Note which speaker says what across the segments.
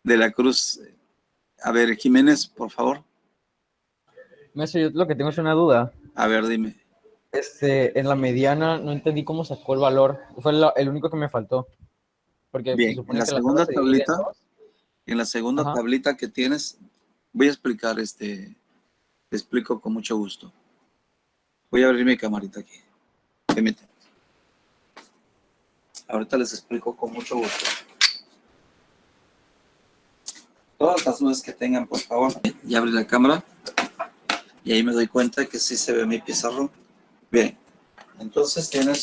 Speaker 1: de la Cruz. A ver, Jiménez, por favor.
Speaker 2: Maestro, yo lo que tengo es una duda.
Speaker 1: A ver, dime.
Speaker 2: En la mediana no entendí cómo sacó el valor. Fue el único que me faltó. Porque se
Speaker 1: Bien, en
Speaker 2: supone
Speaker 1: la
Speaker 2: que la tabla
Speaker 1: segunda
Speaker 2: se divide en
Speaker 1: tablita,
Speaker 2: dos.
Speaker 1: en la segunda
Speaker 2: Ajá.
Speaker 1: tablita que tienes, voy a explicar, te explico con mucho gusto. Voy a abrir mi camarita aquí. Permíteme. Ahorita les explico con mucho gusto. Todas las dudas que tengan, por favor. Ya abrí la cámara y ahí me doy cuenta que sí se ve mi pizarrón. Bien, entonces tienen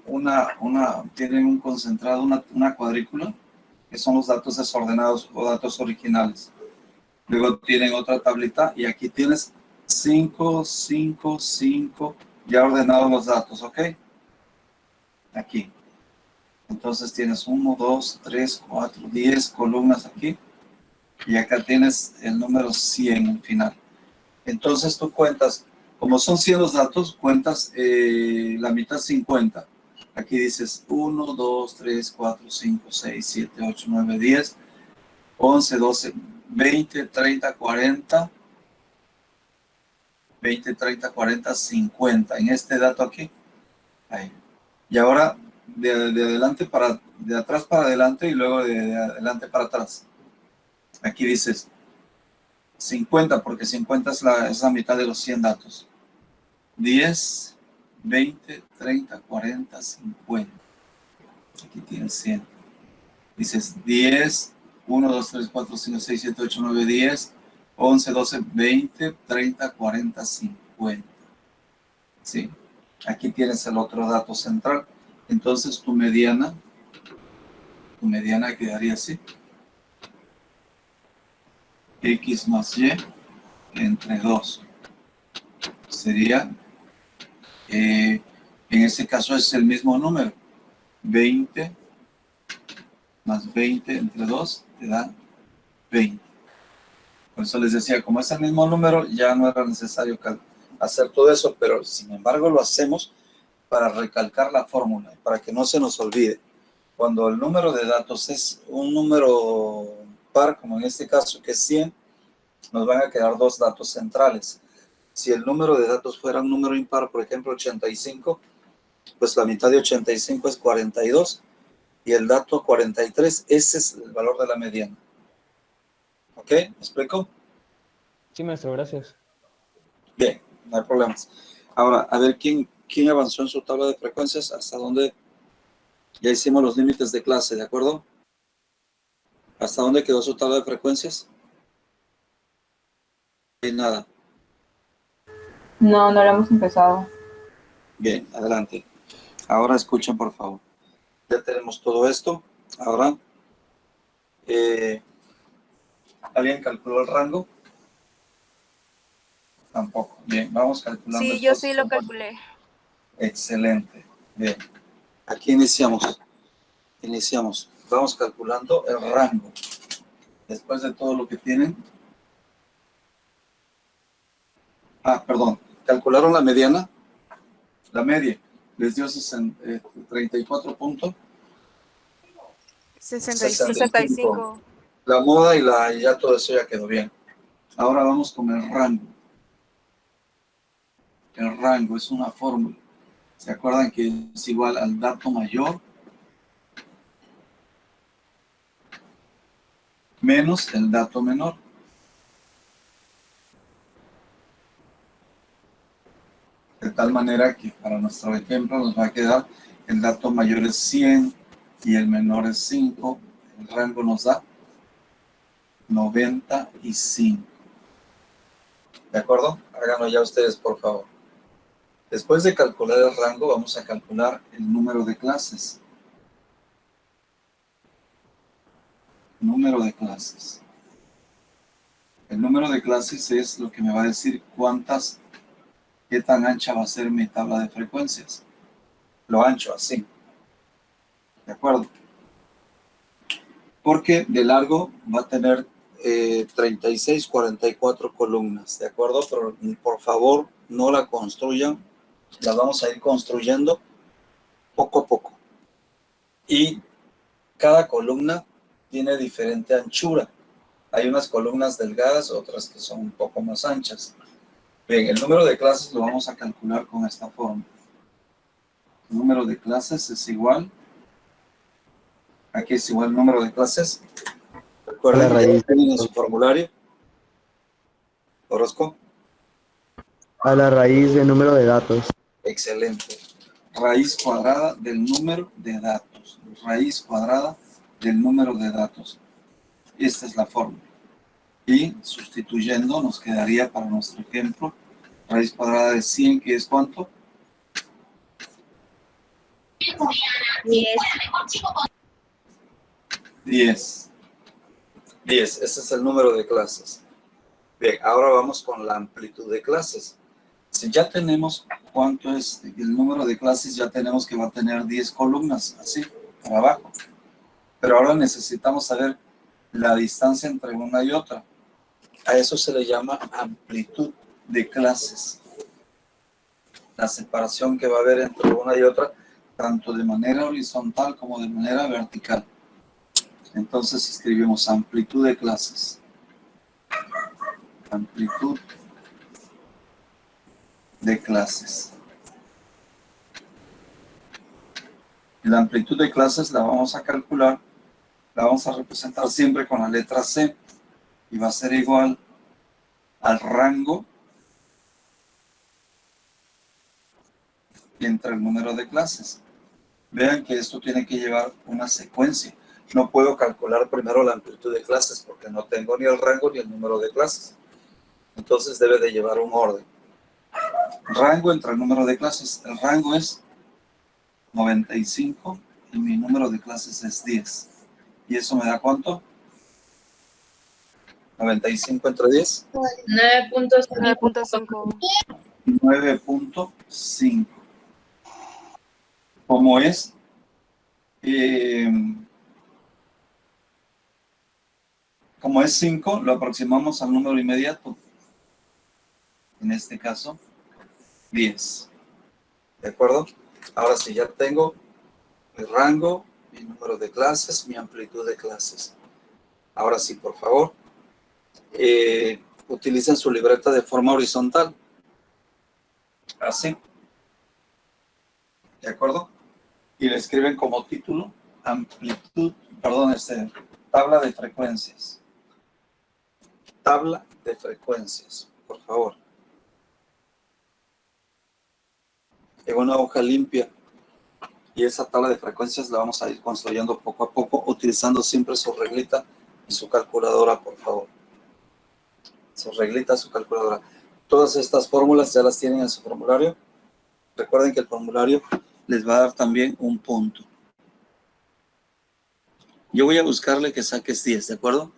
Speaker 1: un concentrado, una cuadrícula, que son los datos desordenados o datos originales. Luego tienen otra tablita y aquí tienes 5, 5, 5, ya ordenados los datos, ¿ok? Aquí. Entonces tienes 1, 2, 3, 4, 10 columnas aquí. Y acá tienes el número 100 al final. Entonces tú cuentas, como son 100 los datos, cuentas la mitad 50. Aquí dices 1, 2, 3, 4, 5, 6, 7, 8, 9, 10, 11, 12, 20, 30, 40, 20, 30, 40, 50. En este dato aquí. Ahí. Y ahora de atrás para adelante y luego de adelante para atrás. Aquí dices 50 porque 50 es la mitad de los 100 datos. 10, 20, 30, 40, 50. Aquí tienes 100. Dices 10, 1, 2, 3, 4, 5, 6, 7, 8, 9, 10, 11, 12, 20, 30, 40, 50. ¿Sí? Aquí tienes el otro dato central. Entonces tu mediana quedaría así. X más Y entre 2. Sería, en ese caso es el mismo número. 20 más 20 entre 2 te da 20. Por eso les decía, como es el mismo número, ya no era necesario hacer todo eso, pero sin embargo lo hacemos para recalcar la fórmula, para que no se nos olvide. Cuando el número de datos es un número par, como en este caso que es 100, nos van a quedar dos datos centrales. Si el número de datos fuera un número impar, por ejemplo 85, pues la mitad de 85 es 42 y el dato 43, ese es el valor de la mediana. ¿Ok? ¿Me explico?
Speaker 2: Sí, maestro, gracias.
Speaker 1: Bien, no hay problemas. Ahora, a ver quién avanzó en su tabla de frecuencias, hasta dónde ya hicimos los límites de clase, ¿de acuerdo? ¿Hasta dónde quedó su tabla de frecuencias? Y nada.
Speaker 3: No, no lo hemos empezado.
Speaker 1: Bien, adelante. Ahora escuchen, por favor. Ya tenemos todo esto. Ahora, ¿alguien calculó el rango? Tampoco. Bien, vamos calculando
Speaker 4: Sí, yo sí
Speaker 1: entonces.
Speaker 4: lo calculé.
Speaker 1: Excelente. Bien. Aquí iniciamos. Vamos calculando el rango. Después de todo lo que tienen. Perdón. ¿Calcularon la mediana? La media. Les dio 34 puntos.
Speaker 4: 65.
Speaker 1: La moda y ya todo eso ya quedó bien. Ahora vamos con el rango. El rango es una fórmula. ¿Se acuerdan que es igual al dato mayor menos el dato menor? De tal manera que para nuestro ejemplo nos va a quedar el dato mayor es 100 y el menor es 5. El rango nos da 95. ¿De acuerdo? Háganlo ya ustedes, por favor. Después de calcular el rango, vamos a calcular el número de clases. Número de clases. El número de clases es lo que me va a decir qué tan ancha va a ser mi tabla de frecuencias. Lo ancho, así. ¿De acuerdo? Porque de largo va a tener 36, 44 columnas. ¿De acuerdo? Pero por favor, no la construyan. La vamos a ir construyendo poco a poco. Y cada columna tiene diferente anchura. Hay unas columnas delgadas, otras que son un poco más anchas. Bien, el número de clases lo vamos a calcular con esta forma. El número de clases es igual. Aquí es igual el número de clases. Recuerden
Speaker 3: La
Speaker 1: que
Speaker 3: raíz.
Speaker 1: tienen en su formulario. Orozco.
Speaker 3: A la raíz del número de datos.
Speaker 1: Excelente. Raíz cuadrada del número de datos. Raíz cuadrada del número de datos. Esta es la fórmula. Y sustituyendo nos quedaría para nuestro ejemplo raíz cuadrada de 100, que es ¿cuánto? 10. 10. Ese es el número de clases. Bien, ahora vamos con la amplitud de clases. Si ya tenemos cuánto es el número de clases, ya tenemos que va a tener 10 columnas, así, para abajo. Pero ahora necesitamos saber la distancia entre una y otra. A eso se le llama amplitud de clases. La separación que va a haber entre una y otra, tanto de manera horizontal como de manera vertical. Entonces escribimos amplitud de clases. Amplitud de clases. Y la amplitud de clases la vamos a calcular, la vamos a representar siempre con la letra C. Y va a ser igual al rango entre el número de clases. Vean que esto tiene que llevar una secuencia. No puedo calcular primero la amplitud de clases porque no tengo ni el rango ni el número de clases. Entonces debe de llevar un orden. Rango entre el número de clases. El rango es 95 y mi número de clases es 10. ¿Y eso me da cuánto? 95 entre 10.
Speaker 4: 9.5.
Speaker 1: 9.5. Como es como es 5, lo aproximamos al número inmediato. En este caso, 10. ¿De acuerdo? Ahora sí, ya tengo mi rango, mi número de clases, mi amplitud de clases. Ahora sí, por favor, utilicen su libreta de forma horizontal. Así. ¿De acuerdo? Y le escriben como título amplitud, perdón, tabla de frecuencias. Tabla de frecuencias, por favor. En una hoja limpia. Y esa tabla de frecuencias la vamos a ir construyendo poco a poco, utilizando siempre su reglita y su calculadora, por favor. Su reglita, su calculadora. Todas estas fórmulas ya las tienen en su formulario. Recuerden que el formulario les va a dar también un punto. Yo voy a buscarle que saques 10, ¿de acuerdo?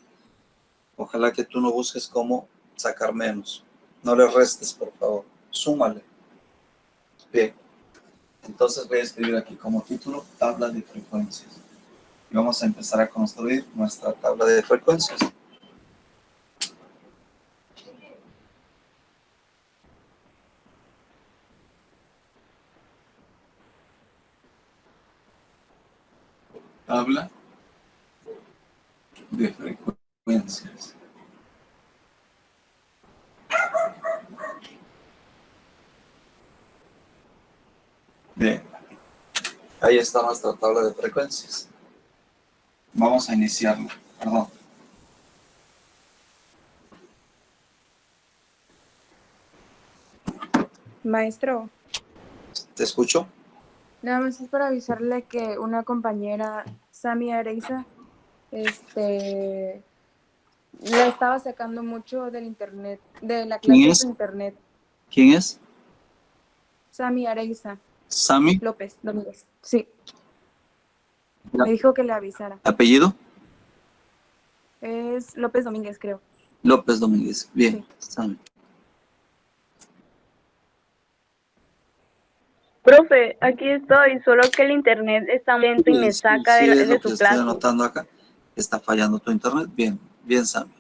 Speaker 1: Ojalá que tú no busques cómo sacar menos. No le restes, por favor. Súmale. Bien. Entonces voy a escribir aquí como título tabla de frecuencias. Y vamos a empezar a construir nuestra tabla de frecuencias. Tabla de frecuencias. Bien. Ahí está nuestra tabla de frecuencias. Vamos a iniciarla. Perdón.
Speaker 4: Maestro,
Speaker 1: ¿Te escucho?
Speaker 4: nada más es para avisarle que una compañera, Sami Areiza, la estaba sacando mucho del internet, de la clase
Speaker 1: ¿Quién es?
Speaker 4: por internet.
Speaker 1: ¿Quién es?
Speaker 4: Sami Areiza
Speaker 1: Sami.
Speaker 4: López Domínguez. Sí. Me dijo que le avisara.
Speaker 1: ¿Apellido?
Speaker 4: Es López Domínguez, creo.
Speaker 1: López Domínguez. Bien.
Speaker 4: Sí.
Speaker 1: Sami.
Speaker 5: Profe, aquí estoy, solo que el internet está lento y me saca
Speaker 1: Sí, es
Speaker 5: de
Speaker 1: lo que
Speaker 5: su
Speaker 1: estoy
Speaker 5: clase.
Speaker 1: anotando acá. Está fallando tu internet. Bien. Bien, Sami.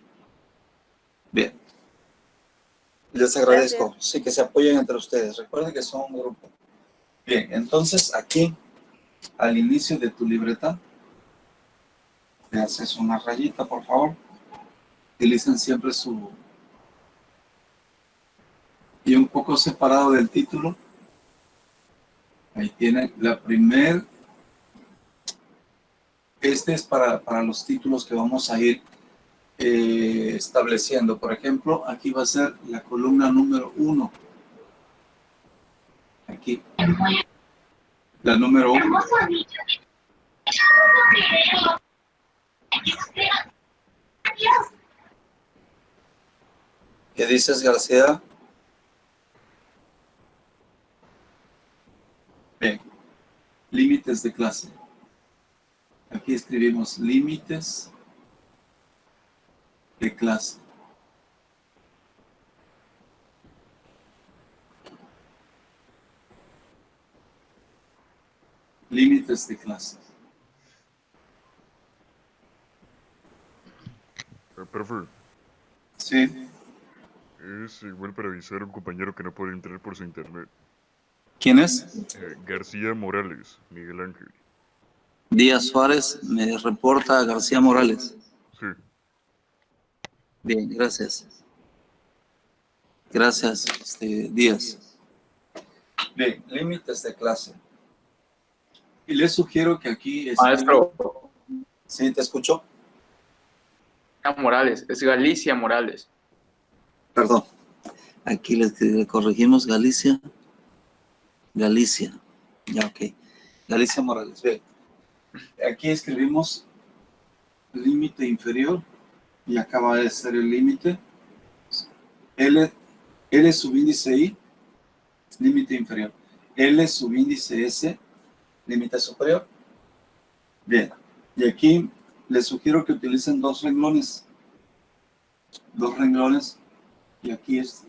Speaker 1: Bien. Les agradezco.
Speaker 5: Gracias.
Speaker 1: Sí, que se apoyen entre ustedes. Recuerden que son un grupo. Bien, entonces aquí, al inicio de tu libreta, le haces una rayita, por favor. utilicen siempre su... Y un poco separado del título. Ahí tienen la primer... Este es para los títulos que vamos a ir estableciendo. Por ejemplo, aquí va a ser la columna número 1. Aquí. La número 1. ¿Qué dices, García? Bien. Límites de clase. Aquí escribimos límites de clase. Límites de clase.
Speaker 6: Profe,
Speaker 1: Sí.
Speaker 6: es igual para avisar a un compañero que no puede entrar por su internet.
Speaker 1: ¿Quién es?
Speaker 6: García Morales, Miguel Ángel.
Speaker 1: Díaz Suárez me reporta a García Morales.
Speaker 6: Sí.
Speaker 1: Bien, gracias. Gracias, Díaz. Bien, límites de clase. Y les sugiero que aquí...
Speaker 7: Maestro,
Speaker 1: ¿Sí te escucho?
Speaker 7: Morales, es Galicia Morales.
Speaker 1: Perdón. Aquí le corregimos Galicia. Galicia. Ya, ok. Galicia Morales. Bien. Aquí escribimos límite inferior y acaba de ser el límite. L subíndice I, límite inferior. L subíndice S, límite superior. Bien. Y aquí les sugiero que utilicen 2 renglones. 2 renglones. Y aquí esa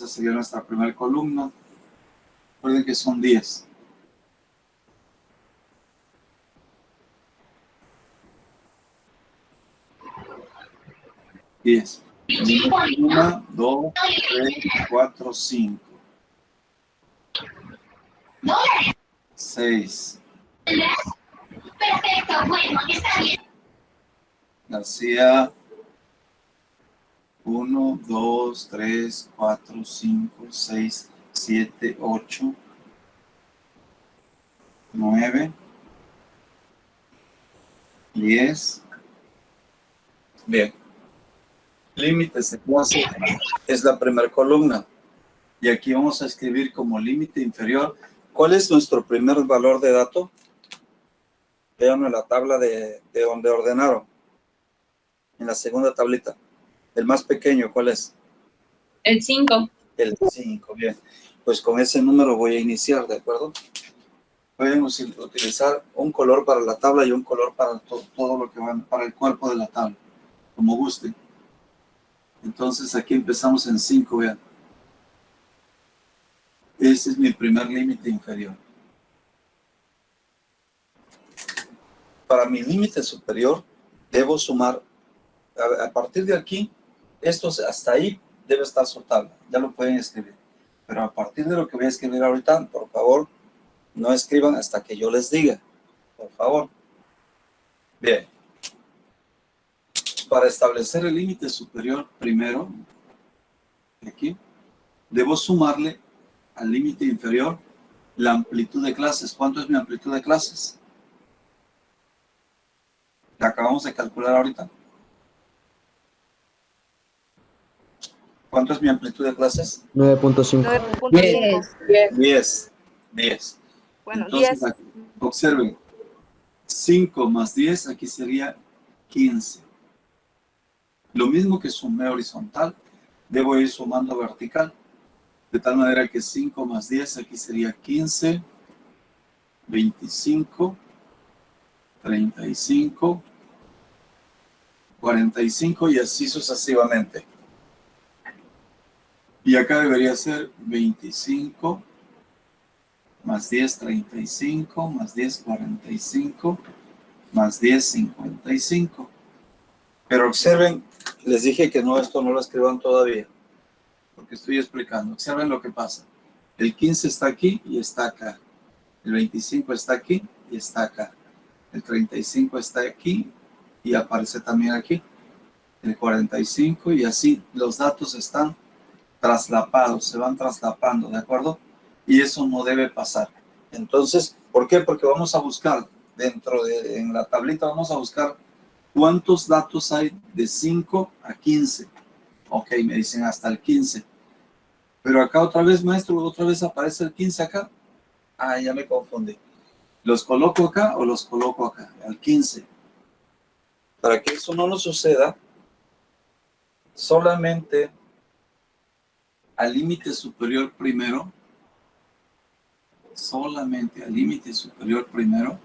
Speaker 1: sería nuestra primera columna. Recuerden que son 10. Diez. 1, 2, 3, 4, 5. 6.
Speaker 8: Perfecto, bueno, está bien.
Speaker 1: García. 1, 2, 3, 4, 5, 6, 7, 8, 9, 10. Bien. Límites de clase es la primera columna. Y aquí vamos a escribir como límite inferior. ¿Cuál es nuestro primer valor de dato? Vean en la tabla de donde ordenaron. En la segunda tablita. El más pequeño, ¿cuál es?
Speaker 8: El 5.
Speaker 1: El 5, bien. Pues con ese número voy a iniciar, ¿de acuerdo? Pueden utilizar un color para la tabla y un color para todo lo que va para el cuerpo de la tabla, como gusten. Entonces aquí empezamos en 5, vean. Ese es mi primer límite inferior. Para mi límite superior, debo sumar, a partir de aquí, hasta ahí debe estar su tabla, ya lo pueden escribir. Pero a partir de lo que voy a escribir ahorita, por favor, no escriban hasta que yo les diga, por favor. Bien. Para establecer el límite superior, primero, aquí, debo sumarle al límite inferior la amplitud de clases. ¿Cuánto es mi amplitud de clases? La acabamos de calcular ahorita. ¿Cuánto es mi amplitud de clases?
Speaker 3: 9.5.
Speaker 4: 9.5.
Speaker 1: 10.
Speaker 4: Bueno,
Speaker 1: Entonces,
Speaker 4: 10.
Speaker 1: aquí, observen, 5 más 10, aquí sería 15. Lo mismo que sumé horizontal, debo ir sumando vertical. De tal manera que 5 más 10, aquí sería 15, 25, 35, 45 y así sucesivamente. Y acá debería ser 25 más 10, 35, más 10, 45, más 10, 55. Pero observen, les dije que no, esto no lo escriban todavía, porque estoy explicando. Observen lo que pasa. El 15 está aquí y está acá. El 25 está aquí y está acá. El 35 está aquí y aparece también aquí. el 45 y así los datos están traslapados, se van traslapando, ¿de acuerdo? Y eso no debe pasar. Entonces, ¿por qué? Porque vamos a buscar en la tablita vamos a buscar cuántos datos hay de 5 a 15. Ok, me dicen hasta el 15. Pero acá otra vez, maestro, otra vez aparece el 15 acá. Ah, ya me confundí. ¿Los coloco acá o los coloco acá? Al 15. Para que eso no nos suceda, solamente al límite superior primero, solamente al límite superior primero,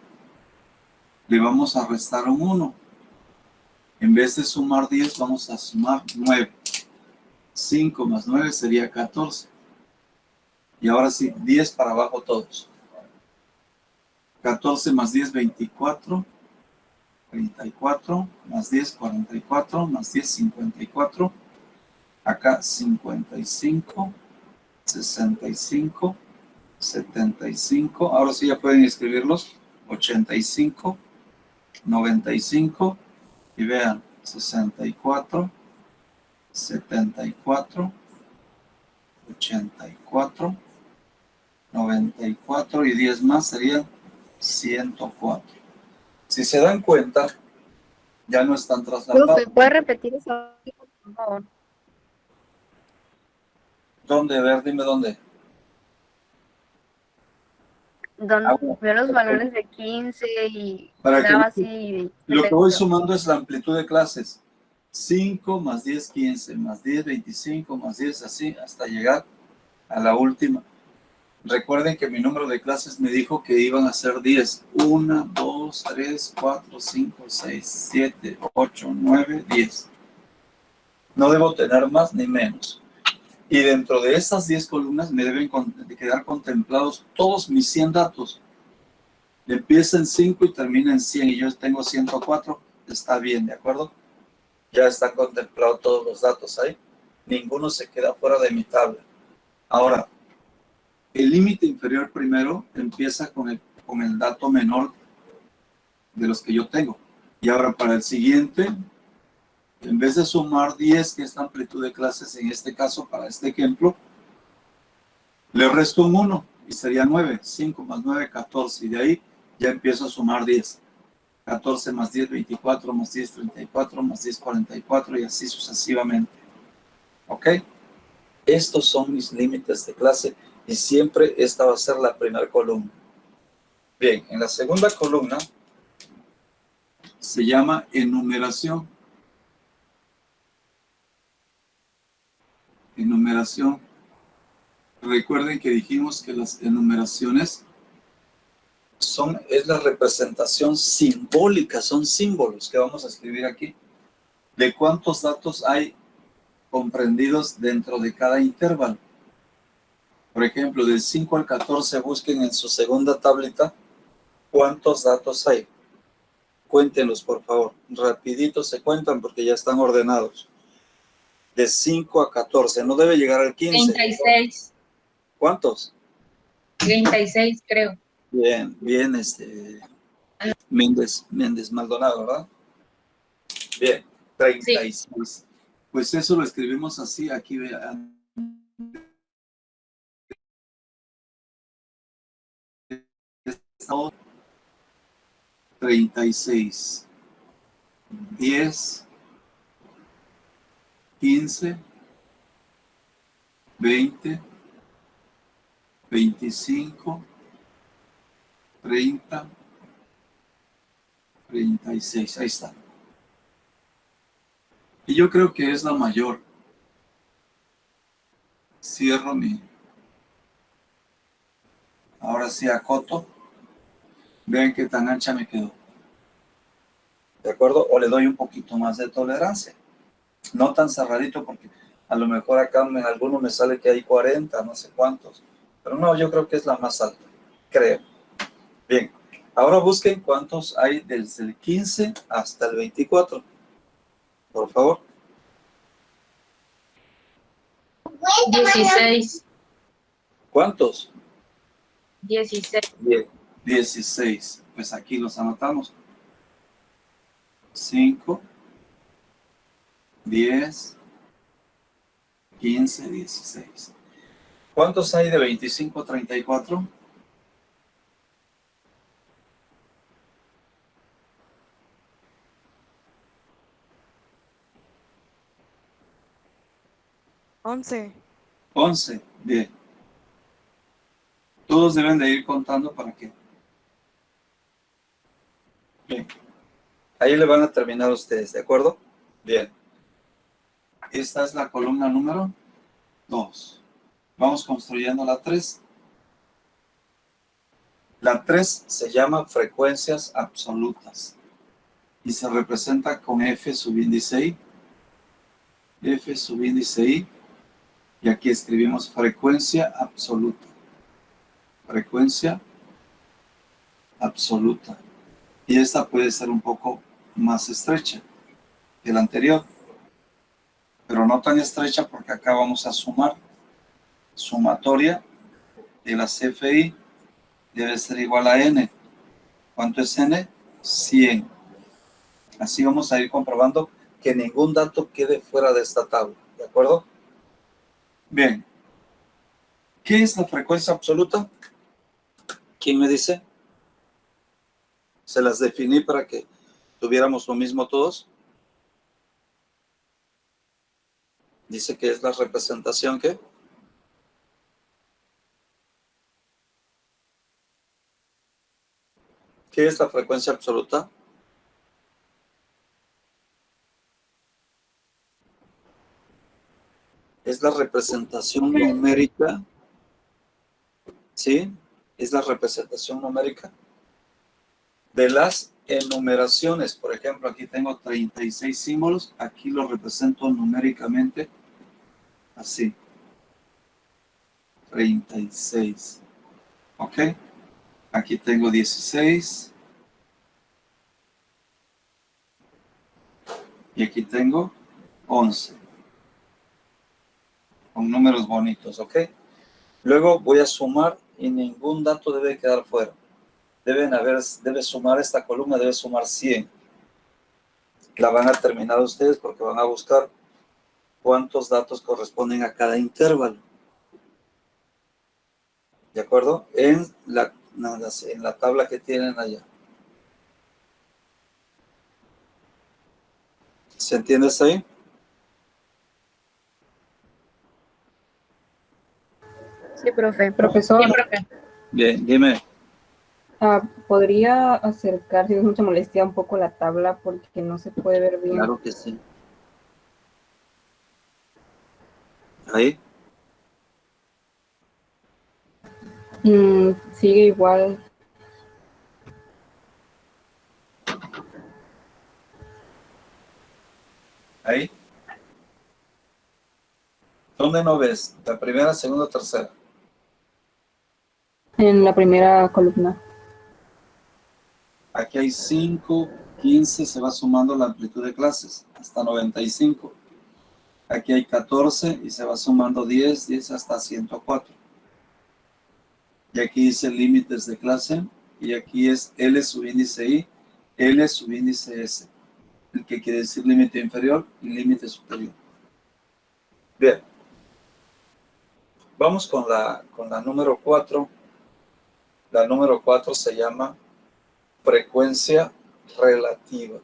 Speaker 1: le vamos a restar un 1. En vez de sumar 10, vamos a sumar 9. 5 más 9 sería 14. Y ahora sí, 10 para abajo todos. 14 más 10, 24. 34 más 10, 44. Más 10, 54. Acá 55. 65. 75. Ahora sí ya pueden escribirlos. 85. 95. Y vean, 64. 74. 84. 94 y 10 más serían 104. Si se dan cuenta, ya no están traslapados.
Speaker 5: Profe, ¿puede repetir eso, por favor?
Speaker 1: ¿Dónde? A ver, dime dónde.
Speaker 5: Donde
Speaker 1: bueno.
Speaker 5: veo los valores de 15 y
Speaker 1: Para que
Speaker 5: daba así.
Speaker 1: lo que voy sumando es la amplitud de clases. 5 más 10, 15, más 10, 25, más 10, así, hasta llegar a la última. Recuerden que mi número de clases me dijo que iban a ser 10. 1, 2, 3, 4, 5, 6, 7, 8, 9, 10. No debo tener más ni menos. Y dentro de esas 10 columnas me deben quedar contemplados todos mis 100 datos. Empieza en 5 y termina en 100 y yo tengo 104. Está bien, ¿de acuerdo? Ya está contemplado todos los datos ahí. Ninguno se queda fuera de mi tabla. Ahora, el límite inferior primero empieza con el dato menor de los que yo tengo. Y ahora para el siguiente, en vez de sumar 10, que es la amplitud de clases, en este caso, para este ejemplo, le resto un 1 y sería 9. 5 más 9, 14. Y de ahí ya empiezo a sumar 10. 14 más 10, 24, más 10, 34, más 10, 44 y así sucesivamente. ¿Ok? Estos son mis límites de clase y siempre esta va a ser la primera columna. Bien, en la segunda columna se llama enumeración. Enumeración. Recuerden que dijimos que las enumeraciones es la representación simbólica, son símbolos que vamos a escribir aquí, de cuántos datos hay comprendidos dentro de cada intervalo. Por ejemplo, del 5 al 14 busquen en su segunda tablita cuántos datos hay. Cuéntenlos, por favor. Rapidito se cuentan porque ya están ordenados. De 5 a 14, no debe llegar al 15.
Speaker 8: 36.
Speaker 1: ¿Cuántos?
Speaker 8: 36, creo.
Speaker 1: Bien, bien, Méndez Maldonado, ¿verdad? Bien, 36. Sí. Pues eso lo escribimos así, aquí vean. 36, 10, 15, 20, 25, 30, 36, ahí está. Y yo creo que es la mayor. Cierro mi... Ahora sí acoto. Vean qué tan ancha me quedó. ¿De acuerdo? O le doy un poquito más de tolerancia. No tan cerradito porque a lo mejor acá en alguno me sale que hay 40, no sé cuántos. Pero no, yo creo que es la más alta. Creo. Bien. Ahora busquen cuántos hay desde el 15 hasta el 24. Por favor.
Speaker 8: 16.
Speaker 1: ¿Cuántos?
Speaker 8: 16.
Speaker 1: 16. Pues aquí los anotamos. 5, 10, 15, 16. ¿Cuántos hay de 25 a 34?
Speaker 4: Once.
Speaker 1: 11. Bien. Todos deben de ir contando para que. Bien. Ahí le van a terminar ustedes, ¿de acuerdo? Bien. Esta es la columna número 2. Vamos construyendo la 3. La 3 se llama frecuencias absolutas y se representa con F subíndice I. F subíndice I. Y aquí escribimos frecuencia absoluta. Frecuencia absoluta. Y esta puede ser un poco más estrecha que la anterior, pero no tan estrecha porque acá vamos a sumar. Sumatoria de la CFI debe ser igual a N. ¿Cuánto es N? 100. Así vamos a ir comprobando que ningún dato quede fuera de esta tabla. ¿De acuerdo? Bien. ¿Qué es la frecuencia absoluta? ¿Quién me dice? Se las definí para que tuviéramos lo mismo todos. Dice que es la representación, ¿qué? ¿Qué es la frecuencia absoluta? Es la representación numérica. ¿Sí? Es la representación numérica de las enumeraciones. Por ejemplo, aquí tengo 36 símbolos. Aquí lo represento numéricamente así. 36. ¿Ok? Aquí tengo 16. Y aquí tengo 11. Con números bonitos, ¿ok? Luego voy a sumar y ningún dato debe quedar fuera. Debe sumar esta columna, debe sumar 100. La van a terminar ustedes porque van a buscar cuántos datos corresponden a cada intervalo. ¿De acuerdo? En la tabla que tienen allá. ¿Se entiende eso ahí?
Speaker 5: Sí, profe.
Speaker 7: Profesor,
Speaker 8: Sí, profe.
Speaker 1: Bien, dime.
Speaker 7: ¿podría acercar, si no es mucha molestia, un poco la tabla porque no se puede ver bien?
Speaker 1: Claro que sí. Ahí.
Speaker 7: Sigue igual.
Speaker 1: Ahí. ¿Dónde no ves? ¿La primera, segunda o tercera?
Speaker 7: En la primera columna.
Speaker 1: Aquí hay 5, 15, se va sumando la amplitud de clases, hasta 95. Aquí hay 14 y se va sumando 10, 10 hasta 104. Y aquí dice límites de clase, y aquí es L subíndice I, L subíndice S, el que quiere decir límite inferior y límite superior. Bien. Vamos con la número 4. La número 4 se llama frecuencia relativa.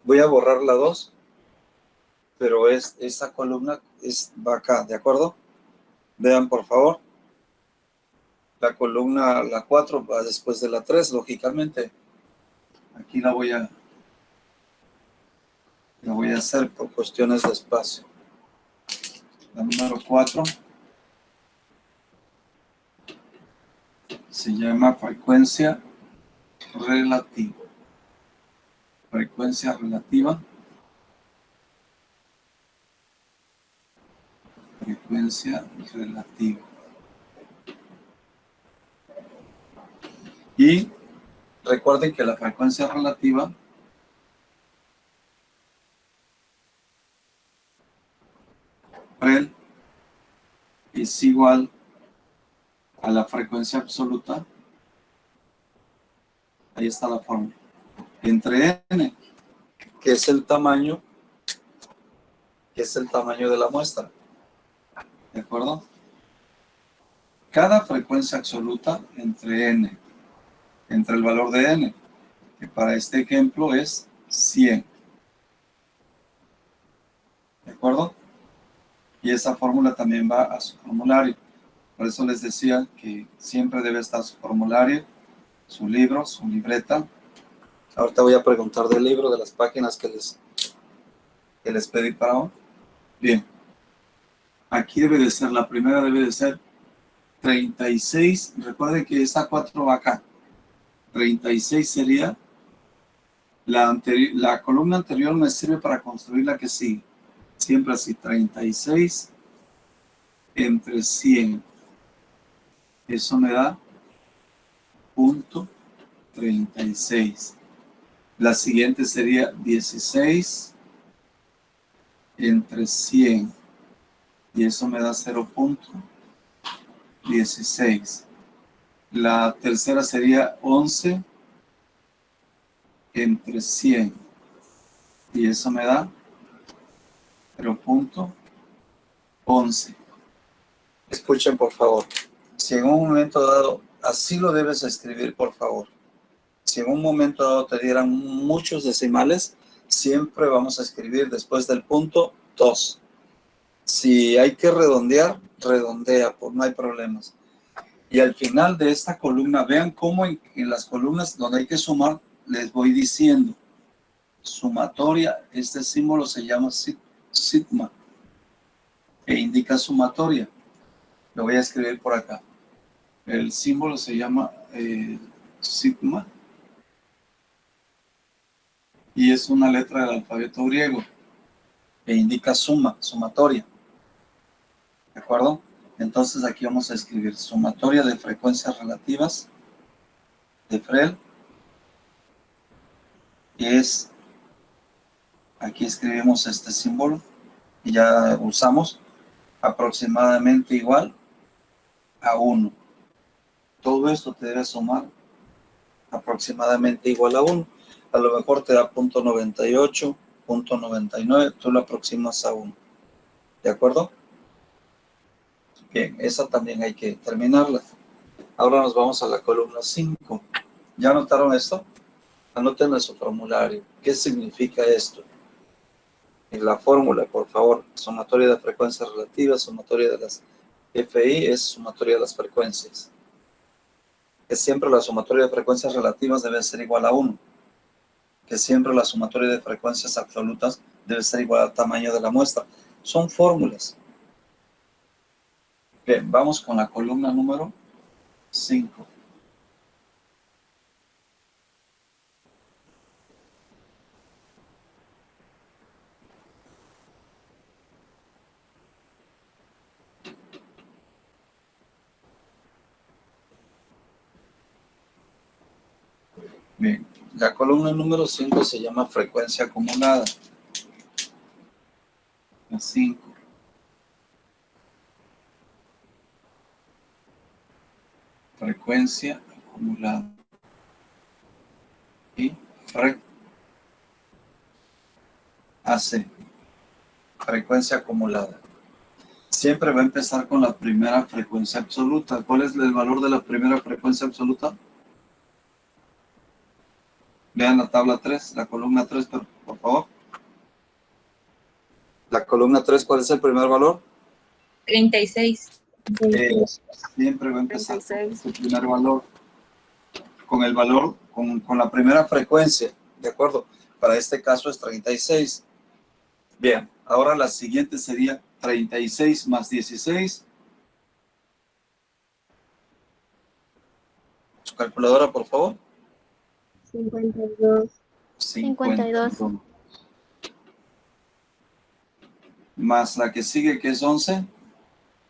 Speaker 1: Voy a borrar la 2, pero esta columna va acá, ¿de acuerdo? Vean, por favor. La columna, la 4, va después de la 3, lógicamente. Aquí la voy a hacer por cuestiones de espacio. La número 4 se llama frecuencia relativa. Frecuencia relativa. Frecuencia relativa. Y recuerden que la frecuencia relativa REL es igual a la frecuencia absoluta. Ahí está la fórmula. Entre n, que es el tamaño que es el tamaño de la muestra. ¿De acuerdo? Cada frecuencia absoluta entre n, entre el valor de n, que para este ejemplo es 100. ¿De acuerdo? Y esa fórmula también va a su formulario. Por eso les decía que siempre debe estar su formulario, su libro, su libreta. Ahorita voy a preguntar del libro, de las páginas que les pedí para hoy. Bien. Aquí debe de ser, la primera debe de ser 36. Recuerden que esa 4 va acá. 36 sería la columna anterior, me sirve para construir la que sigue. Siempre así, 36 entre 100. Eso me da punto 36. La siguiente sería 16 entre 100. Y eso me da 0.16. La tercera sería 11 entre 100. Y eso me da 0.11. Escuchen, por favor. Si en un momento dado, así lo debes escribir, por favor. Si en un momento dado te dieran muchos decimales, siempre vamos a escribir después del punto 2. Si hay que redondear, redondea, pues no hay problemas. Y al final de esta columna, vean cómo en las columnas donde hay que sumar, les voy diciendo, sumatoria, este símbolo se llama sigma, e indica sumatoria. Lo voy a escribir por acá. El símbolo se llama sigma, y es una letra del alfabeto griego, e indica suma, sumatoria. ¿De acuerdo? Entonces aquí vamos a escribir sumatoria de frecuencias relativas de Frel. Y es, aquí escribimos este símbolo y ya usamos aproximadamente igual a 1. Todo esto te debe sumar aproximadamente igual a 1. A lo mejor te da punto 98, punto 99, tú lo aproximas a 1. ¿De acuerdo? Bien, esa también hay que terminarla. Ahora nos vamos a la columna 5. ¿Ya anotaron esto? Anoten en su formulario. ¿Qué significa esto? En la fórmula, por favor. Sumatoria de frecuencias relativas, sumatoria de las FI es sumatoria de las frecuencias. Que siempre la sumatoria de frecuencias relativas debe ser igual a 1. Que siempre la sumatoria de frecuencias absolutas debe ser igual al tamaño de la muestra. Son fórmulas. Bien, vamos con la columna número 5. Bien, la columna número 5 se llama frecuencia acumulada. La 5. Frecuencia acumulada. Y AC. Frecuencia acumulada. Siempre va a empezar con la primera frecuencia absoluta. ¿Cuál es el valor de la primera frecuencia absoluta? Vean la tabla 3, la columna 3, por favor. La columna 3, ¿cuál es el primer valor?
Speaker 8: 36.
Speaker 1: Siempre va a empezar con su primer valor. Con el valor, con la primera frecuencia. ¿De acuerdo? Para este caso es 36. Bien, ahora la siguiente sería 36 más 16. Su calculadora, por favor.
Speaker 5: 52.
Speaker 1: 52. Más la que sigue, que es 11.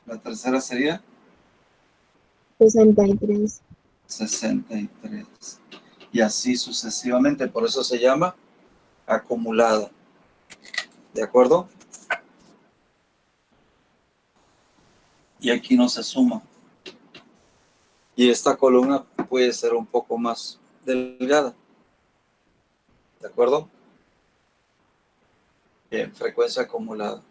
Speaker 1: La tercera sería
Speaker 5: 63.
Speaker 1: 63. Y así sucesivamente. Por eso se llama acumulada. ¿De acuerdo? Y aquí no se suma. Y esta columna puede ser un poco más delgada. ¿De acuerdo? Bien, frecuencia acumulada.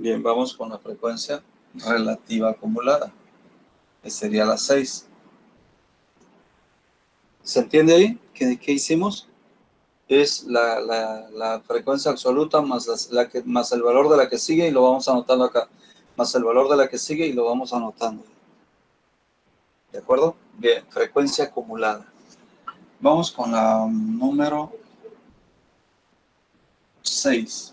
Speaker 1: Bien, vamos con la frecuencia relativa acumulada, que sería la 6. ¿Se entiende ahí? ¿Qué hicimos? Es la frecuencia absoluta más, más el valor de la que sigue y lo vamos anotando acá. Más el valor de la que sigue y lo vamos anotando. ¿De acuerdo? Bien, frecuencia acumulada. Vamos con la número 6.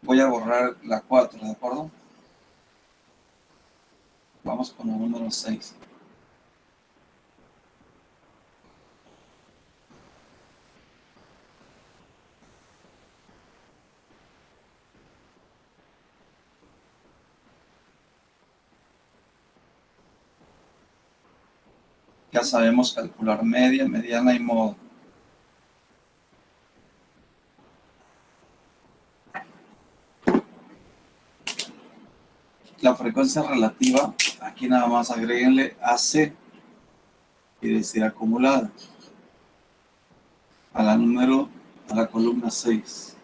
Speaker 1: Voy a borrar la 4, ¿de acuerdo? Vamos con la número 6. Ya sabemos calcular media, mediana y modo. La frecuencia relativa, aquí nada más agréguenle AC, quiere decir acumulada, a la columna 6.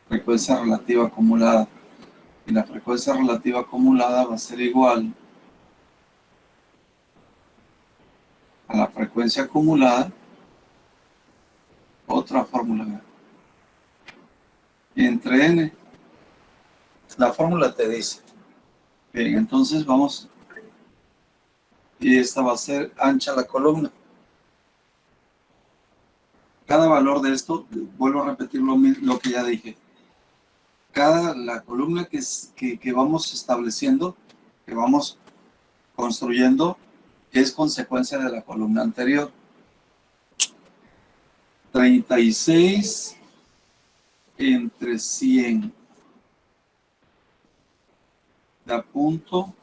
Speaker 1: Frecuencia relativa acumulada. Y la frecuencia relativa acumulada va a ser igual a la frecuencia acumulada, otra fórmula, entre n. La fórmula te dice, bien, entonces vamos, y esta va a ser ancha la columna. Cada valor de esto, vuelvo a repetir lo que ya dije, la columna que vamos estableciendo, que vamos construyendo, es consecuencia de la columna anterior. 36 entre 100 da punto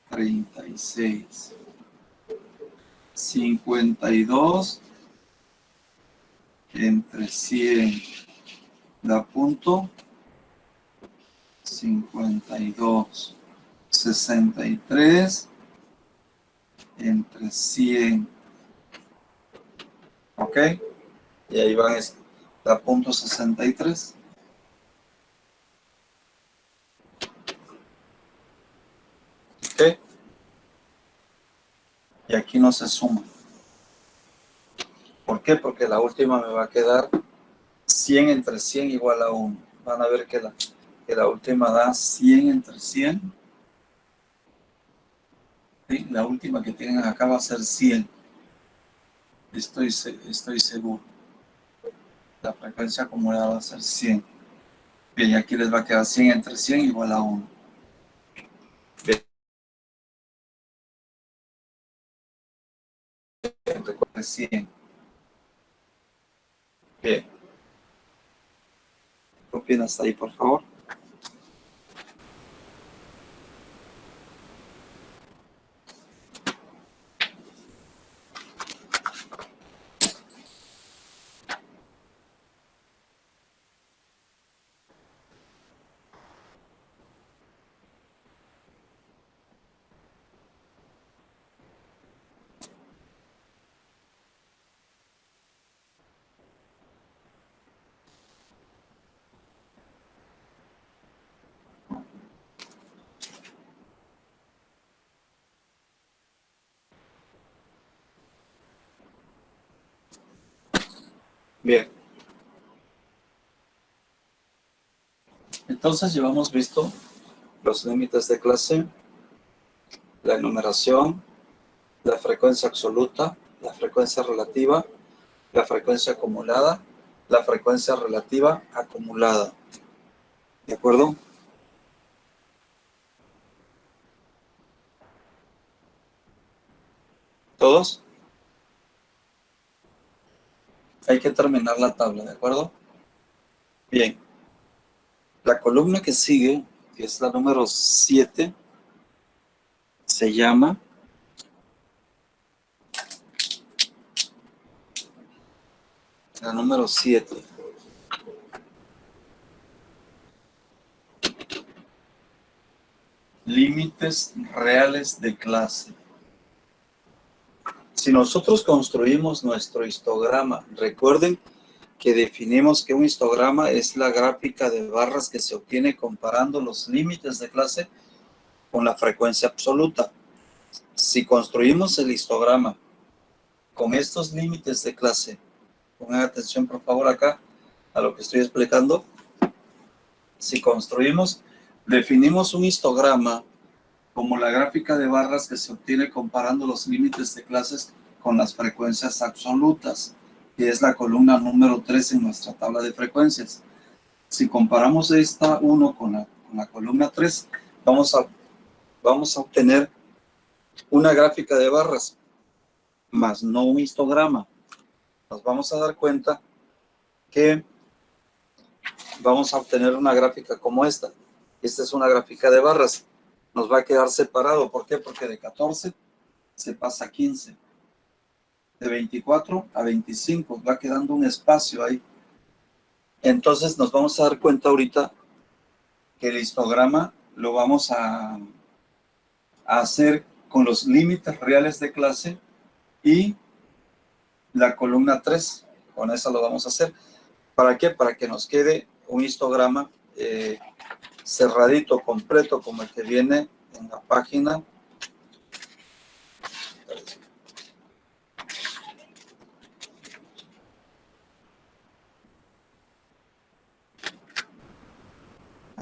Speaker 1: 36. 52 entre 100 da punto 52. 63 entre 100. ¿Ok? Y ahí van, da punto 63. ¿Ok? Y aquí no se suma. ¿Por qué? Porque la última me va a quedar 100 entre 100 igual a 1. Van a ver que la última da 100 entre 100. ¿Sí? La última que tienen acá va a ser 100. Estoy seguro. La frecuencia acumulada va a ser 100. Bien, y aquí les va a quedar 100 entre 100 igual a 1. Bien. Recuerden 100. Bien. ¿Qué opinas hasta ahí, por favor? Bien. Entonces ya hemos visto los límites de clase, la enumeración, la frecuencia absoluta, la frecuencia relativa, la frecuencia acumulada, la frecuencia relativa acumulada. ¿De acuerdo? ¿Todos? Hay que terminar la tabla, ¿de acuerdo? Bien. La columna que sigue, que es la número 7, se llama la número 7. Límites reales de clase. Si nosotros construimos nuestro histograma, recuerden que definimos que un histograma es la gráfica de barras que se obtiene comparando los límites de clase con la frecuencia absoluta. Si construimos el histograma con estos límites de clase, pongan atención por favor acá a lo que estoy explicando. Si definimos un histograma como la gráfica de barras que se obtiene comparando los límites de clases con las frecuencias absolutas, que es la columna número 3 en nuestra tabla de frecuencias. Si comparamos esta 1 con la columna 3, vamos a obtener una gráfica de barras, más no un histograma. Nos vamos a dar cuenta que vamos a obtener una gráfica como esta. Esta es una gráfica de barras. Nos va a quedar separado. ¿Por qué? Porque de 14 se pasa a 15. De 24 a 25. Va quedando un espacio ahí. Entonces nos vamos a dar cuenta ahorita que el histograma lo vamos a hacer con los límites reales de clase y la columna 3. Con esa lo vamos a hacer. ¿Para qué? Para que nos quede un histograma cerradito, completo, como el que viene en la página.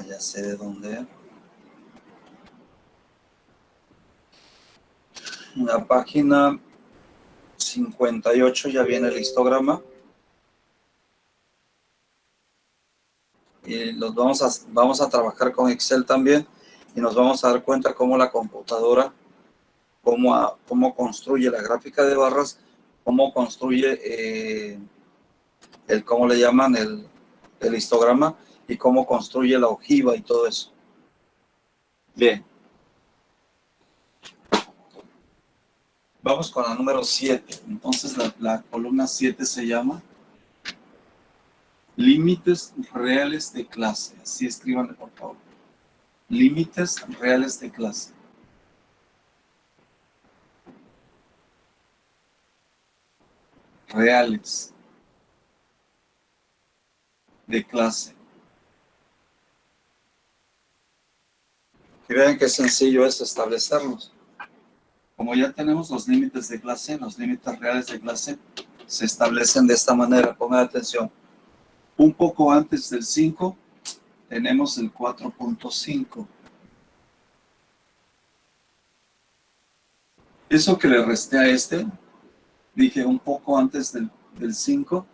Speaker 1: Ya sé de dónde. En la página 58 ya viene el histograma. Y los vamos a trabajar con Excel también y nos vamos a dar cuenta cómo la computadora, cómo construye la gráfica de barras, cómo construye ¿cómo le llaman? El histograma y cómo construye la ojiva y todo eso. Bien. Vamos con la número 7. Entonces la columna 7 se llama límites reales de clase. Así escríbanle, por favor. Límites reales de clase. Reales de clase. Y vean qué sencillo es establecerlos. Como ya tenemos los límites de clase, los límites reales de clase se establecen de esta manera. Pongan atención. Un poco antes del 5 tenemos el 4.5. Eso que le resté a este, dije un poco antes del 5,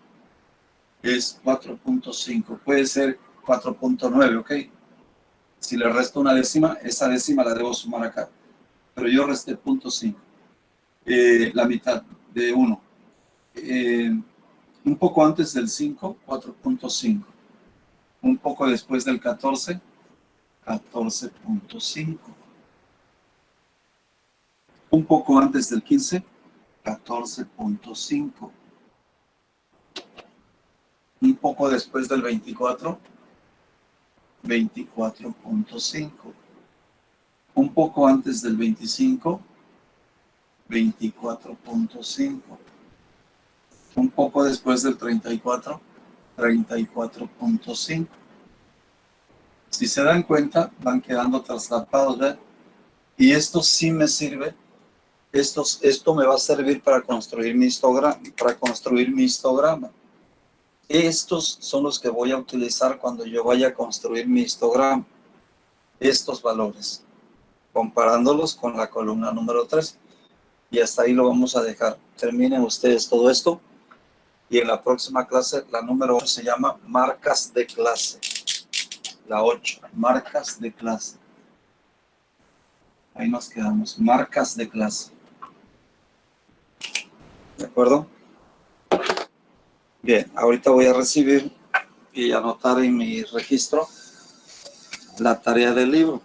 Speaker 1: es 4.5. Puede ser 4.9, ¿ok? Si le resto una décima, esa décima la debo sumar acá. Pero yo resté 0.5. La mitad de 1. Un poco antes del 5, 4.5. Un poco después del 14, 14.5. Un poco antes del 15, 14.5. Un poco después del 24, 24.5. Un poco antes del 25, 24.5. Un poco después del 34, 34.5. Si se dan cuenta, van quedando traslapados, ¿verdad? Y esto sí me sirve. Esto me va a servir para construir mi histograma. Estos son los que voy a utilizar cuando yo vaya a construir mi histograma. Estos valores, comparándolos con la columna número 3. Y hasta ahí lo vamos a dejar. Terminen ustedes todo esto. Y en la próxima clase, la número 8 se llama marcas de clase. La 8, marcas de clase. Ahí nos quedamos, marcas de clase. ¿De acuerdo? Bien, ahorita voy a recibir y anotar en mi registro la tarea del libro.